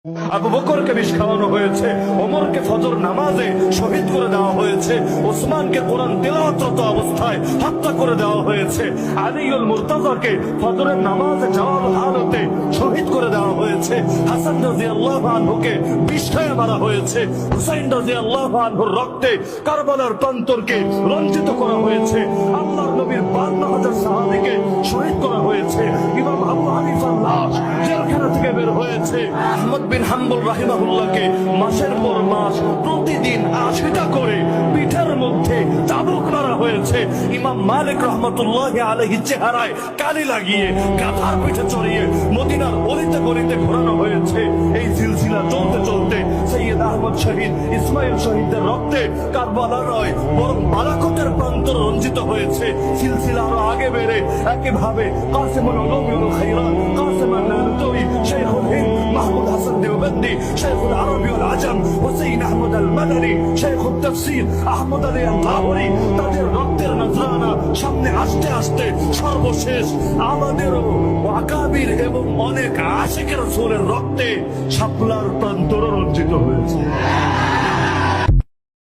আবু বকরকে বিষ খাওয়ানো হয়েছে, ওমরকে ফজর নামাজে শহীদ করে দেওয়া হয়েছে, ওসমানকে কোরআন তেলাওয়াতরত অবস্থায় হত্যা করে দেওয়া হয়েছে, আলীউল মুর্তাজাকে ফজরের নামাজে যাওয়ার হালতে শহীদ করে দেওয়া হয়েছে, হাসান রাদিয়াল্লাহু আনহুকে বিষ খাইয়ে মারা হয়েছে, হুসাইন রাদিয়াল্লাহু আনহুর রক্তে কারবালার প্রান্তরকে রঞ্জিত করা হয়েছে, আল্লাহর নবীর 52,000 সাহাবীকে শহীদ করা হয়েছে, ইমাম আবু হানিফার লাশ জেলখানা থেকে বের হয়েছে, আহমদ বিন হাম্বল রাহিমাহুল্লাহকে মাসের পর মাস প্রতিদিন 80টা করে পিঠের মধ্যে চাবুক মারা হয়েছে, ইমাম মালিক রহমতুল্লাহি আলাইহি চেহারায় কালি লাগিয়ে গাধার পিঠে চড়িয়ে মদিনার অলিতে গলিতে ঘোরানো হয়েছে। এই সিলসিলা চলতে চলতে সৈয়দ আহমদ শহীদ, ইসমাইল শহীদদের রক্তে কারবালা নয় বরং বালাকোটের প্রান্তর রঞ্জিত হয়েছে। সিলসিলা আরো আগে বেড়ে একইভাবে কাসিমুল উলুম ওয়াল খায়রাত, কাসিম আন-নানুতুই, শাইখুল হিন্দ মাহমুদ হাসান দেওবন্দি, শাইখুল আরবি ওয়াল আজম হুসাইন আহমদ আল মাদানী, শাইখুল তাফসীর আহমদ আলী আল লাহোরী, তাদের রক্তের নজরানা সামনে আসতে আসতে সর্বশেষ আমাদেরও আকাবির এবং অনেক আশিকের রাসূলের রক্তে শাপলার প্রান্তর রঞ্জিত হয়েছে।